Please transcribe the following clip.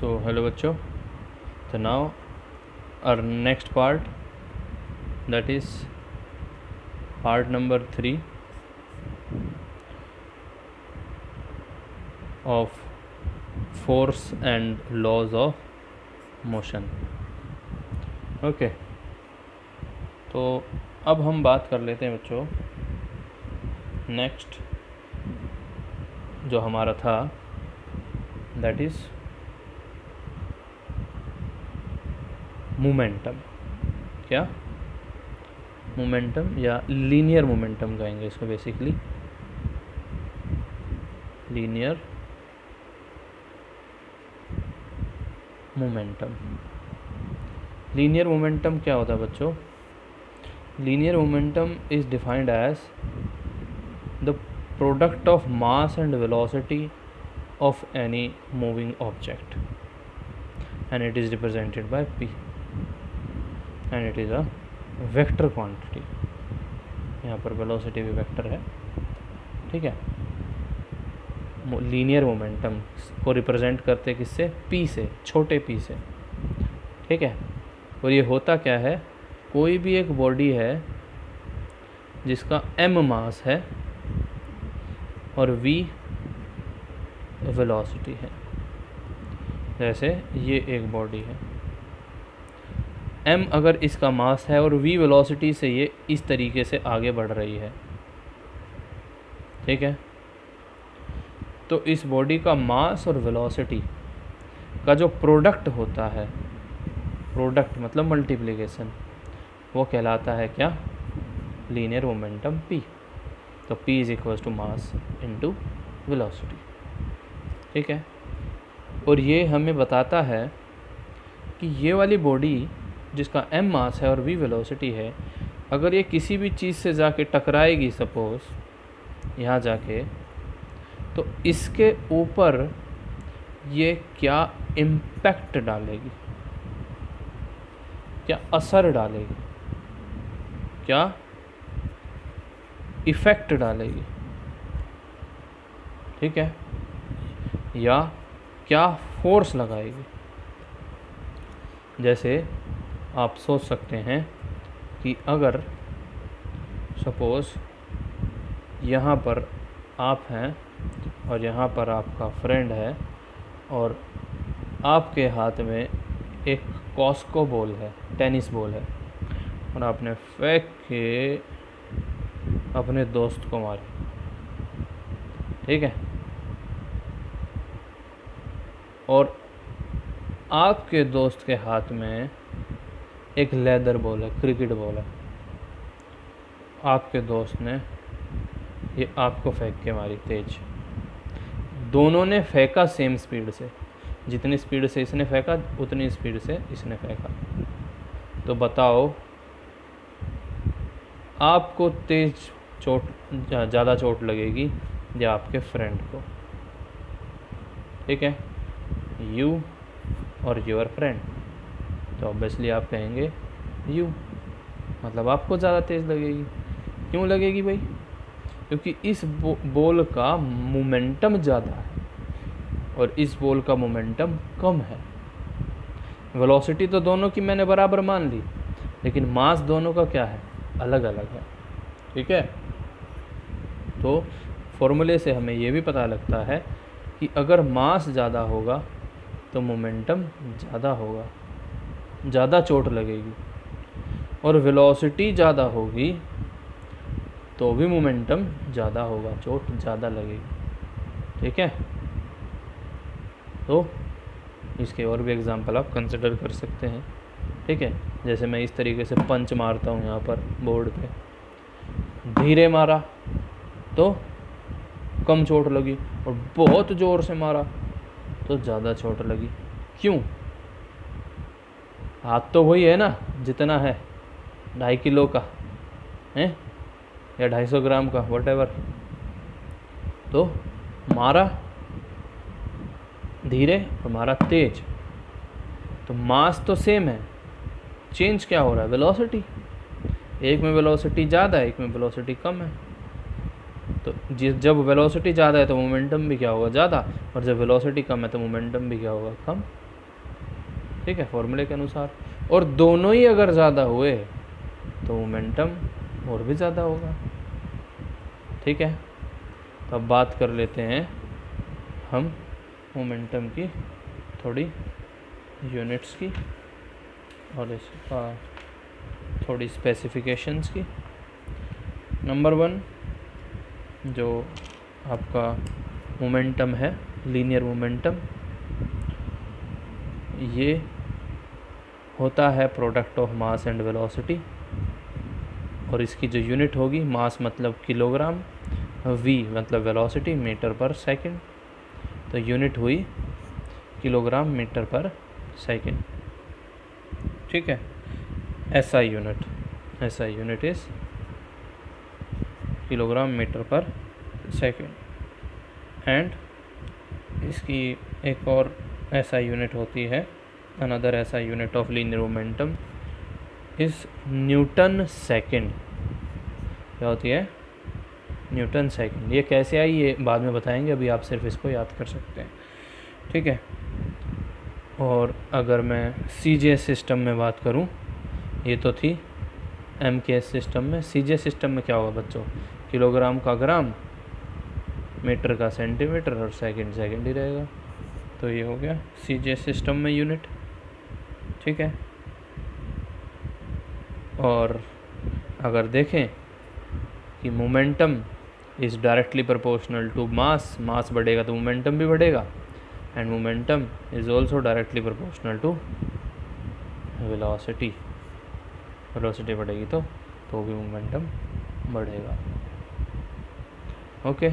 So hello बच्चों, so now our next part, that is part number 3 of force and laws of motion. Okay तो अब हम बात कर लेते हैं बच्चों नेक्स्ट जो हमारा था, दैट इज़ मोमेंटम. क्या? मोमेंटम या लीनियर मोमेंटम कहेंगे इसको basically. Linear momentum. Linear momentum क्या होता है बच्चों? Linear momentum is defined as the product of mass and velocity of any moving object, and it is represented by p, and it is a vector quantity. यहाँ पर velocity भी vector है. ठीक है. लीनियर मोमेंटम को represent करते किससे? p से, छोटे p से. ठीक है. और ये होता क्या है? कोई भी एक बॉडी है जिसका m मास है और v वेलोसिटी है. जैसे ये एक बॉडी है, m अगर इसका मास है और v वेलोसिटी से ये इस तरीके से आगे बढ़ रही है. ठीक है. तो इस बॉडी का मास और वेलोसिटी का जो प्रोडक्ट होता है, प्रोडक्ट मतलब मल्टीप्लिकेशन, वो कहलाता है क्या? Linear momentum p. तो p is equal to mass into velocity. ठीक है. और ये हमें बताता है कि ये वाली बॉडी जिसका m मास है और v वेलोसिटी है, अगर ये किसी भी चीज़ से जाके टकराएगी, सपोज यहाँ जाके, तो इसके ऊपर ये क्या इम्पैक्ट डालेगी, क्या असर डालेगी, क्या इफ़ेक्ट डालेगी. ठीक है. या क्या फोर्स लगाएगी. जैसे आप सोच सकते हैं कि अगर सपोज़ यहाँ पर आप हैं और यहाँ पर आपका फ्रेंड है और आपके हाथ में एक कॉस्को बॉल है, टेनिस बॉल है, और आपने फेंक के अपने दोस्त को मारी. ठीक है. और आपके दोस्त के हाथ में एक लेदर बॉल है, क्रिकेट बॉल है. आपके दोस्त ने ये आपको फेंक के मारी तेज. दोनों ने फेंका सेम स्पीड से, जितनी स्पीड से इसने फेंका उतनी स्पीड से इसने फेंका. तो बताओ आपको तेज चोट, ज़्यादा चोट लगेगी या आपके फ्रेंड को? ठीक है. यू और योर फ्रेंड. तो ऑब्वियसली आप कहेंगे यू, मतलब आपको ज़्यादा तेज़ लगेगी. क्यों लगेगी भाई? क्योंकि इस बॉल का मोमेंटम ज़्यादा है और इस बॉल का मोमेंटम कम है. वेलोसिटी तो दोनों की मैंने बराबर मान ली, लेकिन मास दोनों का क्या है? अलग अलग है. ठीक है. तो फॉर्मूले से हमें ये भी पता लगता है कि अगर मास ज़्यादा होगा तो मोमेंटम ज़्यादा होगा, ज़्यादा चोट लगेगी. और वेलोसिटी ज़्यादा होगी तो भी मोमेंटम ज़्यादा होगा, चोट ज़्यादा लगेगी. ठीक है. तो इसके और भी एग्जांपल आप कंसिडर कर सकते हैं. ठीक है. जैसे मैं इस तरीके से पंच मारता हूँ यहाँ पर बोर्ड पे, धीरे मारा तो कम चोट लगी और बहुत ज़ोर से मारा तो ज़्यादा चोट लगी. क्यों? हाथ तो वही है ना, जितना है, 2.5 किलो का है या 250 ग्राम का, व्हाटएवर. तो मारा धीरे और मारा तेज, तो मास तो सेम है, चेंज क्या हो रहा है? वेलोसिटी. एक में वेलोसिटी ज़्यादा है, एक में वेलोसिटी कम है. तो जब वेलोसिटी ज़्यादा है तो मोमेंटम भी क्या होगा? ज़्यादा. और जब वेलोसिटी कम है तो मोमेंटम भी क्या होगा? कम. ठीक है, फॉर्मूले के अनुसार। और दोनों ही अगर ज़्यादा हुए तो मोमेंटम और भी ज़्यादा होगा। ठीक है, तो अब बात कर लेते हैं हम मोमेंटम की थोड़ी यूनिट्स की और इसका थोड़ी स्पेसिफिकेशंस की। नंबर 1 जो आपका मोमेंटम है, लीनियर मोमेंटम, ये होता है product of mass and velocity, और इसकी जो यूनिट होगी, मास मतलब किलोग्राम, वी मतलब वेलोसिटी, मीटर पर सेकंड, तो यूनिट हुई किलोग्राम मीटर पर सेकंड। ठीक है, SI unit is kilogram metre per second. And इसकी एक और एसआई यूनिट होती है, another SI unit of linear momentum is newton second. क्या होती है? Newton second. ये कैसे आई ये बाद में बताएंगे, अभी आप सिर्फ इसको याद कर सकते हैं। ठीक है, और अगर मैं सीजीएस सिस्टम में बात करूं, ये तो थी एमकेएस सिस्टम में। सीजीएस सिस्टम में क्या होगा बच्चों? किलोग्राम का ग्राम, मीटर का सेंटीमीटर और सेकंड ही रहेगा। तो ये हो गया सीजीएस सिस्टम में यूनिट। ठीक है, और अगर देखें कि momentum is directly proportional to mass, mass बढ़ेगा तो मोमेंटम भी बढ़ेगा, and momentum is also directly proportional to velocity. Velocity बढ़ेगी तो भी मोमेंटम बढ़ेगा। ओके।